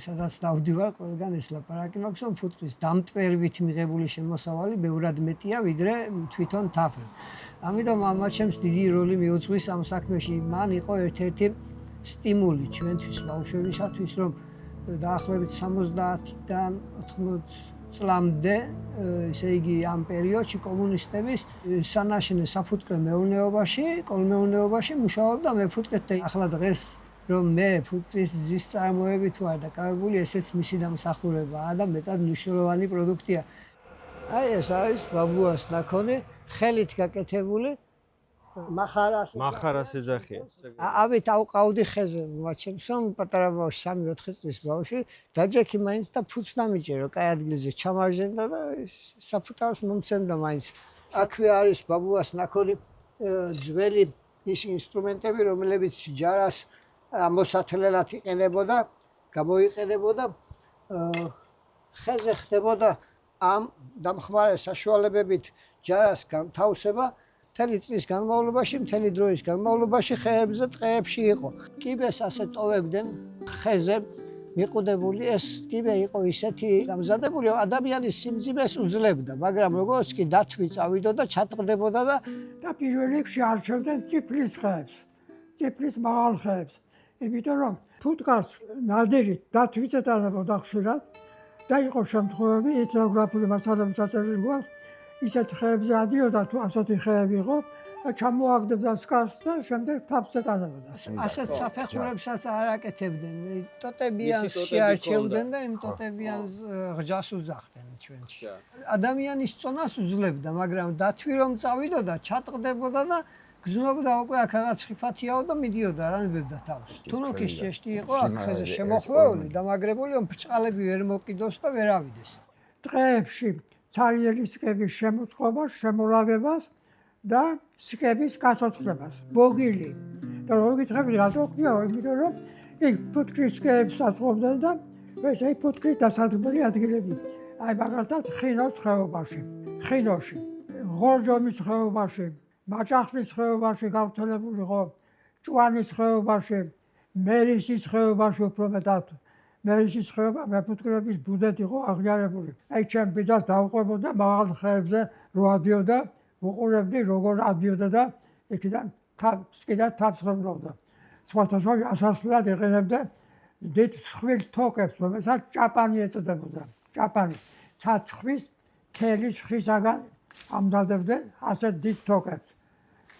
სადაც დავდივარ, ყველგან ეს ლაპარაკი მაქვს, რომ ფუტკრის დამტვერვით მიღებული შემოსავალი ბევრად მეტია, ვიდრე თვითონ თაფლი. ამიტომ ამაჩემს დიდი როლი მიუძღვის ამ საქმეში. მან იყო ერთ-ერთი სტიმული ჩვენთვის ბავშვებისათვის, რომ დაახლოებით 70-დან 80 წლამდე, ესე იგი ამ პერიოდში კომუნისტების სანაშენე საფუტკრე მეურნეობაში, კოლმეურნეობაში მუშაობდა მეფუტკრეთ და ახლა დღეს რომ მე ფუტკრის ზის წარმოებით ვარ დაკავებული, ესეც მისი დამსახურებაა და მეტად მნიშვნელოვანი პროდუქტია. აი ეს არის ბაბუას ნაქონი, ხელით გაკეთებული. მახარას ეძახიან. ავით ავყავდი ხეზე, მოაჩემს რომ პატარა ბავშვი 3-4 წლის ბავშვი დაჯექი მაინც და ფუც დამიჭერო, კაი ადგილზე ჩამარჯვენდა და საფუტარს მომცემდა მაინც. აქვე არის ბაბუას ნაქონი ძველი ის ინსტრუმენტები, რომლებიც ჯარას მოსათლელად იყენებოდა, გამოიყენებოდა, ხეზე ხდებოდა ამ დამხმარე საშუალებებით ჯარას განთავსება. მთელი წლის განმავლობაში, მთელი დროის განმავლობაში ხეებზე, ტყეებში იყო. კიბეს ასე ტოვებდნენ ხეზე მიყუდებული, ეს კიბე იყო ისეთი გამზადებული, რომ ადამიანის სიმძიმეს უძლებდა, მაგრამ როგორც კი დათვი წავიდოდა, ჩატყდებოდა და პირველ რიგში არჩევდნენ წიფლის ხეებს, წიფლის მაღალ ხეებს. იმიტომ რომ ფუტკარს ნადირით დათვით ეტანებოდა ხშირად და იყო შემთხვევები, ეთნოგრაფიული მასალების წაწევი გვაქვს, ისეთ ხეებზე ადიოდა, თუ ასეთი ხეები იყო, ჩამოაგდებდა სკას და შემდეგ თაფს ეტანებოდა. ასეთ საფეხურებსაც არ აკეთებდნენ. ტოტებიანს შეარჩევდნენ და იმ ტოტებიანს ღჯას უძახდნენ ჩვენში. ადამიანის წონას უძლებდა, მაგრამ დათვი რომ წავიდოდა, ჩატყდებოდა და გზნობდა უკვე აქ რაღაც ხიფათიაო და მიდიოდა, ანებებდა თავს. თუნუქის ჭეშტი იყო აქ ხეზე შემოხვეული, დამაგრებული, რომ ბრჭყალები ვერ მოკიდოს და ვერ ავიდეს. ტყეებში ცარიელი სკების შემოწყობას, შემოლაგებას და სკების გაცოცხლებას. ბოგილი და რო გითხები რატო ქვია, იმიტომ რომ იქ ფუტკრის სქეებს აწყობდნენ და ეს აი ფუტკრის დასაწყებელი ადგილები. აი მაგალითად ხინოს ხეობაში, ხინოში, ღორჯომის ხეობაში, მაჭახლის ხეობაში გავრცელებული იყო, ჭვანის ხეობაში, მერისის ხეობაში უფრო მეტად. მერისის ხეობა მეფუტკრების ბუდეთ იყო აღიარებული. აი ჩემ ბიძას დავყვებოდა მაღალ ხეებზე რო ადიოდა, უყურებდი როგორ ადიოდა და იქიდან თავს ხრებდა. სხვათა შორის ასასვლელად იყენებდა დიდ ხვილ თოკებს, რომელსაც ჭაპანი ეწოდებოდა. ჭაპანი ცაცხვის თელის ხისაგან ამდადებდნენ ასეთ დიდ თოკებს.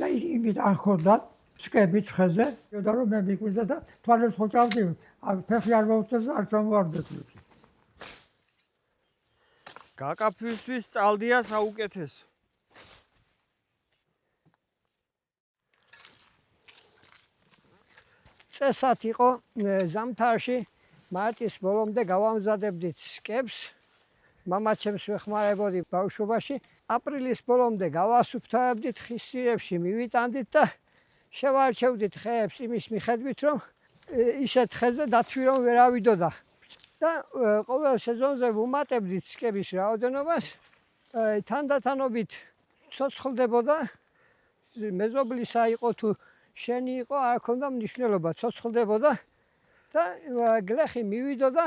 და იმით ახორდათ სკების ხეზე, და რომ მე მიკვირდა და თვალებს ხოჭავდი, ფეხი არ მოუწევს და არ ჩამოვარდეს მითი. გაკაფისთვის წალდია საუკეთესო. წესად იყო ზამთარში მარტის ბოლომდე გავამზადებდით სკებს. მამაჩემს ვეხმარებოდი ბავშვობაში. აპრილის ბოლომდე გავასუფთავებდით, ხის სირებში მივიტანდით და შევარჩევდით ხეებს იმის მიხედვით, რომ ისეთ ხეზე დათვი რომ ვერ ავიდოდა. და ყოველ სეზონზე ვუმატებდით სკების რაოდენობას. თანდათანობით ცოცხლდებოდა. მეზობლისა იყო თუ შენი იყო, არ ჰქონდა მნიშვნელობა, ცოცხლდებოდა და გლეხი მივიდოდა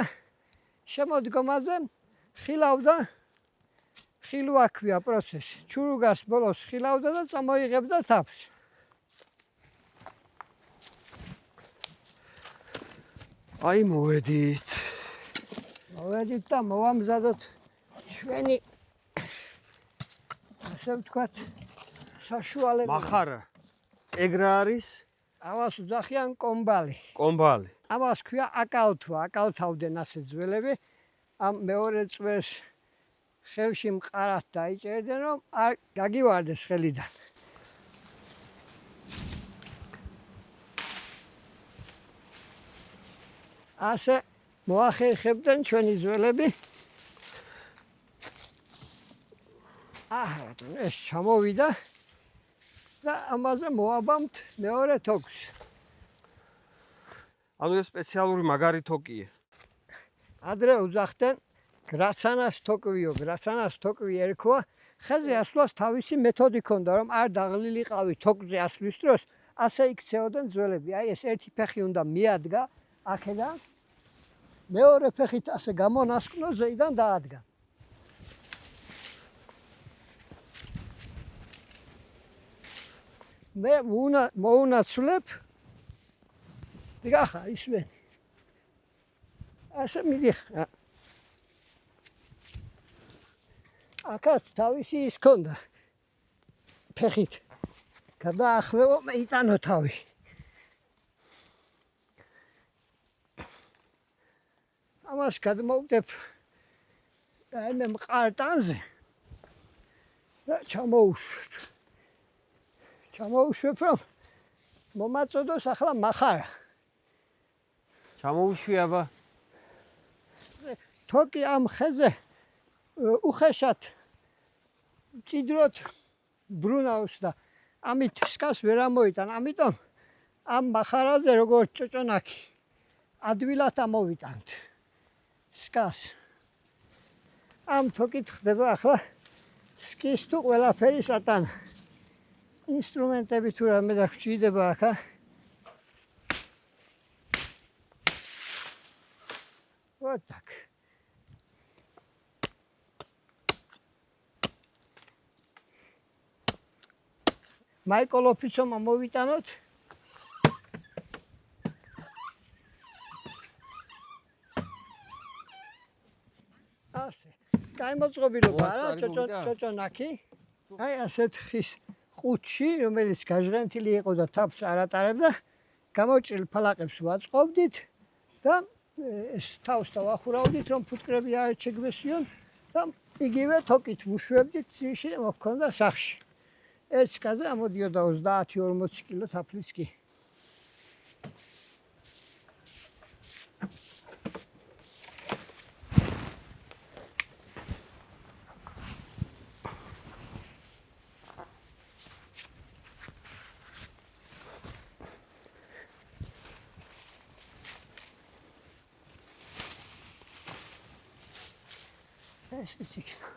შემოდგომაზე, ხილავდა, ხილვა ქვია პროცესი. ჩურუგას ბოლოს ხილავდა და წამოიღებდა თავს. აი მოვედით. მოვედით და მოვამზადოთ ჩვენი ასე ვთქვათ საშუალება. მახარა. ეგრა არის? ამას უძახიან კომბალი. კომბალი. ამას ქვია აკალთვა, აკალთავდნენ ასე ძველები. ამ მეორე წვერს ხელში მყარად დაიჭერდნენ, რომ არ გაგივარდეს ხელიდან. ასე მოახერხებდნენ ჩვენი ძველები. ეს ჩამოვიდა და ამაზე მოაბამთ მეორე თოქს. ანუ ეს სპეციალური მაგარი თოკია. ადრე უძახდნენ გრაცანას თოკვიო, გრაცანას თოკვი ერქვა. ხეზე ასვლას თავისი მეთოდი ჰქონდა, რომ არ დაღლილიყავი თოქზე ასვლის დროს, ასე იქცეოდნენ ძველები. აი ეს ერთი ფეხი უნდა მიადგა აქედან, მეორე ფეხით ასე გამონასკნო, ზეიდან დაადგა. მე მოუნაცვლებ, დიგახა ისვენი. ასე მიდიხარ. აქაც თავისი ის ჰქონდა. ფეხით. გადაახვევო, მეიტანო თავი. ამას გადმოვდებ მე მყარტანზე და ჩამოუშვებ. ჩამოუშვებ, რომ მომაწოდოს ახლა მახარა. ჩამოუშვი აბა. თოკი ამ ხეზე უხეშად ჭიდროთ ბრუნავს და ამით სკას ვერ ამოიტან. ამიტომ ამ მახარაზე როგორც ჭოჭონაკი ადვილად ამოვიტანთ სკას. ამ თოკით ხდება ახლა სკის თუ ყველაფერი სატანა. ინსტრუმენტები თუ რამე დაგჭირდება აქა. Вот так. მაიკოლოფიცო მომოვიტანოთ. ასე. გაიმოწყობილობა რა, ჭოჭონაკი. აი ასეთ ხის ყუთში, რომელიც გაჟღენთილი იყო და თავს არ ატარებდა, გამოჭრილ ფალაყებს ვაწყობდით და ეს თავს დავახურავდით, რომ ფუტკრები არ შეგვესიონ და იგივე თოკით ვუშვებდით, ძირში მოქონდა სახში. ერთ სკაზე ამოდიოდა 30-40 კილო თაფლიც კი. ეს იქნება.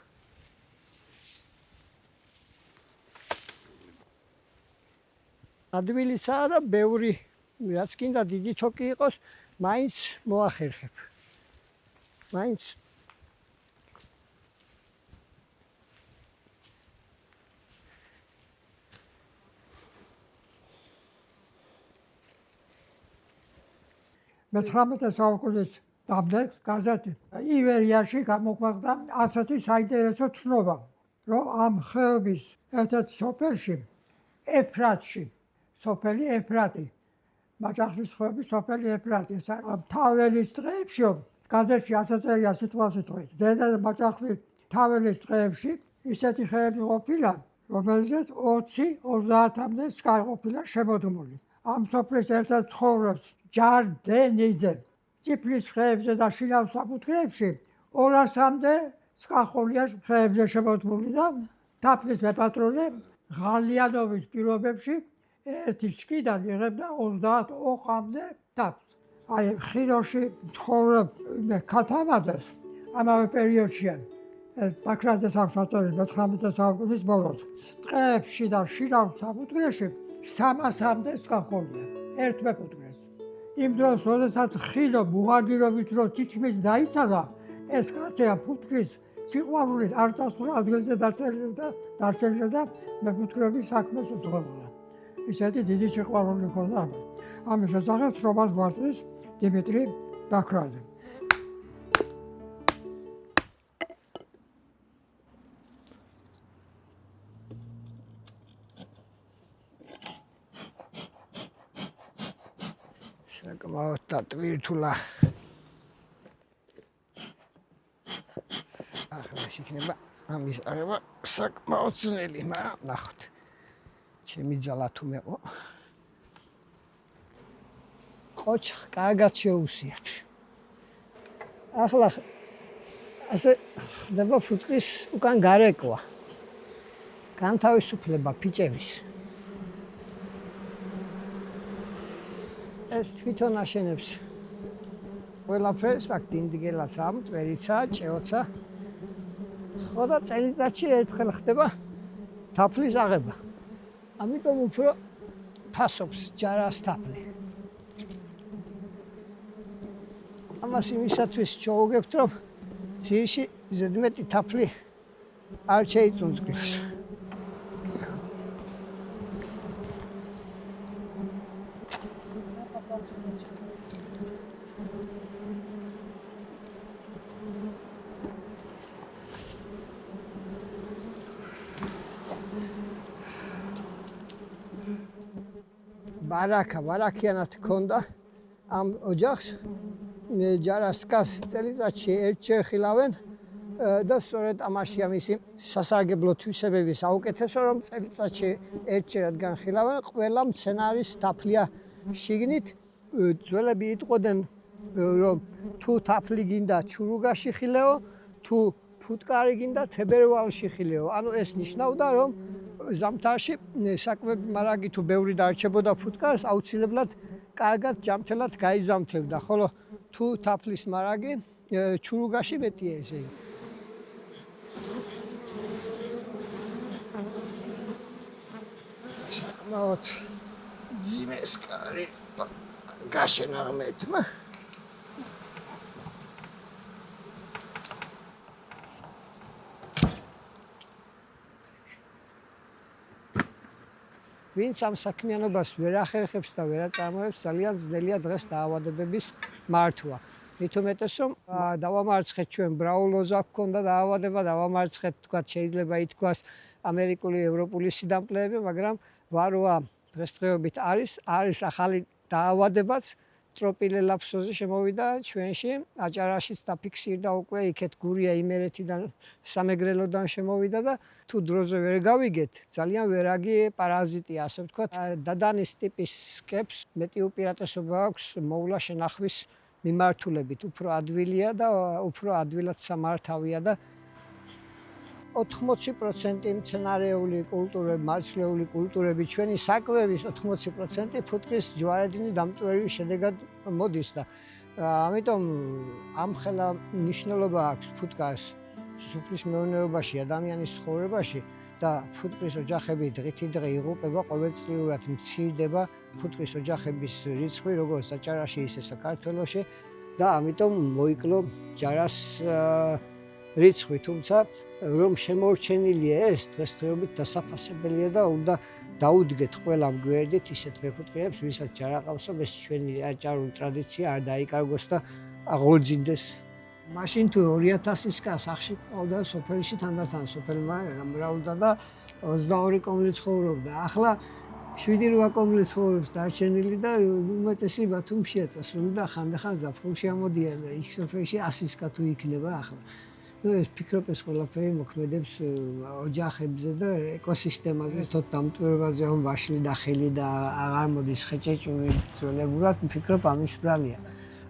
ადვილიცაა და ბევრი, რაც კიდე დიდი თოკი იყოს, მაინც მოახერხებ. მაინც მე-19 საუკუნის დამდეგს გაზეთი ივერიაში გამოქვეყნდა ასეთი საინტერესო ცნობა, რომ ამ ხეობის ერთ-ერთ სოფელში, ეფრატში, სოფელი ეფრატი, მაჭახლის ხეობის სოფელი ეფრატი, ეს თაველის დღეებში, გაზეთში ასე წერია სიტყვასიტყვით, ზედა მაჭახლის თაველის დღეებში ისეთი ხეები ყოფილა, რომელზეც 20-30-მდე სკაი ყოფილა შემოდმული. ამ სოფლის ერთ-ერთ ცხოვრობს ჯარდენიძე. წიფლის ხეებზე და შინავ საფუძვლებში 200-მდე სკახოლია ხეებზე შემოდმული და თაფლის მეპატრონე ღალიანობის პირობებში ერთი სკიდან იღებდა 30 ოყამდე თაფლს. აი ხილოში ცხოვრობ ქათამაძეს ამავე პერიოდშია ბაქრაძეს აქვს აწერილი მე-19 საუკუნის ბოლოს. ტყეებში და შინავ საფუძვლებში 300-მდე სკახოლია ერთ მეფუტკრეს. იმ დროს, როდესაც ხილო ბუღარდირობით რო თითქმის დაიცალა, ეს კაცია ფუტკრის სიყვარულით არ წასულა ადგილზე დარჩენილა და მეფუტკრების საქმეს უძღვებოდა. ისეთი დიდი სიყვარული ჰქონდა ამას. ამის შესახებ ცნობას გვაწვდის დიმიტრი ბაქრაძე. საკმაოდ დატვირთულა. ახლა იქნება ამის აღება საკმაოდ ძნელი, მაგრამ ნახოთ. ჩემი ძალა თუ მეყო. ყოჩ, კარგად შეუსიათ. ახლა ასე ხდება ფუტკრის უკან გარეკვა. განთავისუფლება ფიჭების. ეს თვითონ აშენებს ყველაფერს, აქ დინდგელაც ამტვერიცა, ჭეოცა. ხო და წელიწადში ერთხელ ხდება თაფლის აღება. ამიტომ უფრო ფასობს ჯარას თაფლი. ამას იმისათვის ჩაუგებთ, რომ ძირში ზედმეტი თაფლი არ შეიწუნწკნოს. ბარაქიანად ჰქონდა ამ ოჯახს. ჯარასკას წელიწადში ერთჯერ ხილავენ და სწორედ ამაშია მისი სასარგებლო თვისებები საუკეთესო, რომ წელიწადში ერთჯერად განხილავენ. ყველა მცენარის თაფლია შიგნით. ძველები იტყოდნენ, რომ თუ თაფლი გინდა ჩურუგაში ხილეო, თუ ფუტკარი გინდა თებერვალში ხილეო. ანუ ეს ნიშნავდა, რომ ზამთარში საკვები მარაგი თუ ბევრი დარჩებოდა ფუტკარს, აუცილებლად კარგად ჯამთელად გაიზამთრებდა, ხოლო თუ თაფლის მარაგი ჩურუგაში მეტია ესე იგი. საკმაოდ ძიმეს კარი გაშენა ღმერთმა. ვინც ამ საქმიანობას ვერ ახერხებს და ვერ აწარმოებს, ძალიან ძნელია დღეს დაავადებების მართვა. მით უმეტეს, რომ დავამარცხეთ ჩვენ ბრაულოზა გქონდა დაავადება, დავამარცხეთ, თქვათ, შეიძლება ითქვას ამერიკული, ევროპული სიდამპლეები, მაგრამ ვაროა დღესდღეობით არის ახალი დაავადებაც, ტროპილელაფსოზი შემოვიდა ჩვენში, აჭარაშიც დაფიქსირდა უკვე, იქეთ გურია იმერეთიდან, სამეგრელოდან შემოვიდა და თუ დროზე ვერ გავიგეთ, ძალიან ვერაგი პარაზიტია, ასე ვთქვათ, დადანის ტიპის სკეპს მეტი უპირატესობა აქვს მოვლა შენახვის მიმართულებით, უფრო ადვილია და უფრო ადვილად სამართავია და 80% მცენარეული კულტურები, მარცვლეული კულტურები, ჩვენი საკვების 80% ფუტკრის ჯვარედინი დამტვერვის შედეგად მოდის და ამიტომ ამხელა მნიშვნელობა აქვს ფუტკარს სოფლის მეურნეობაში, ადამიანის ცხოვრებაში და ფუტკრის ოჯახები დღითიდღე იღუპება, ყოველწლიურად მცირდება ფუტკრის ოჯახების რიცხვი, როგორც აჭარაში, ისე საქართველოში და ამიტომ მოიკლო ჯარას რიცხვი, თუმცა რომ შემორჩენილია ეს დღესდღეობით დასაფასებელია და უნდა დაუდგეთ ყველამ გვერდით ისეთ მეფუტკრეებს, ვისაც ჯარა ყავსო, ეს ჩვენი აჭარული ტრადიცია არ დაიკარგოს და აღორძინდეს. მაშინ თუ 2000-ის სახში ყავდა სოფელში თანდათან სოფელმა გამრავლდა და 22 კომლი ცხოვრობდა. ახლა 7-8 კომლი ცხოვრობს დარჩენილი და უმეტესი ბათუმშია წასული და ხანდახან ზაფხულში ამოდიან და იქ სოფელში 100-ს თუ იქნება ახლა. ეს ფიქრობ ეს ყველაფერი მოქმედებს ოჯახებზე და ეკოსისტემაზე, თოთ დამტვერვაზე რომ ვაშლი და ხილი და აღარ მოდის ხეჭეჭური ძველებურად, ფიქრობ ამის ბრალია.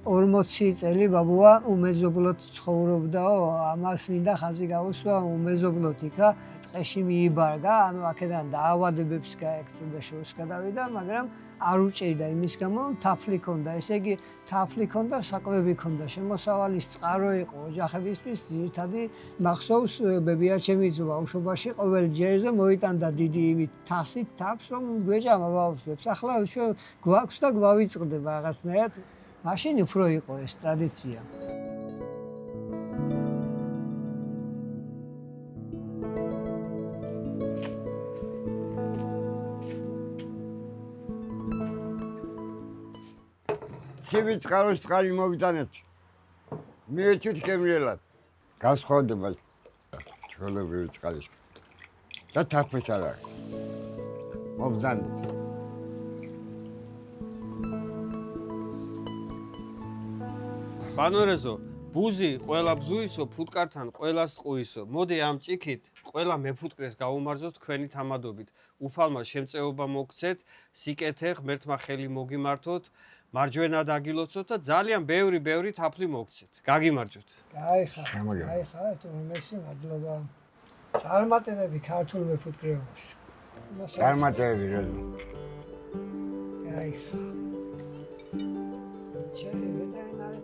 40 წელი ბაბუა უმეზობლოდ ცხოვრობდაო, ამას მინდა ხაზი გავუსვა უმეზობლოდ იქა ტყეში მიიბარგა, ანუ აქედან დაავადებებს გაექცა და შორს გადავიდა, მაგრამ არ უჭერდა იმის გამო, რომ თაფლი ქონდა, ესე იგი თაფლი ქონდა, საკვები ქონდა, შემოსავალის წყარო იყო ოჯახებისთვის ძირითადი მახსოვს ბებიაჩემი ბავშვობაში ყოველ ჯერზე მოიტანდა დიდი იმით თასით თაფს, რომ გვეჭამა ბავშვებს. ახლა ჩვენ გვაქვს და გვავიწყდება რაღაცნაირად. მაშინ უფრო იყო ეს ტრადიცია. ცივი წყაროს წყალი მოგიტანეთ. მიეჩვით კემრიელად. გასხოვდება ჩვეულებრივი წყალის. და თაფლიც არ აქვს. მოგდანეთ. ბანორეზო, ბუზი ყველა ბზუისო, ფუტკართან ყველას ტყუისო. მოდი ამ ჭიქით ყველა მეფუტკრეს გაუმარზოთ თქვენი თამადობით. უფალმა შემწეობა მოგცეთ, სიკეთე ღმერთმა ხელი მოგიმართოთ, მარჯვენა დაგილოცოთ და ძალიან ბევრი თაფლი მოგცეთ. გაგიმარჯვოთ. გაიხარა, თუმცა მადლობა. წარმატებები ქართულ მეფუტკრეობას. წარმატებები როდი. გაიხარა. ჩემი ვეტერინარი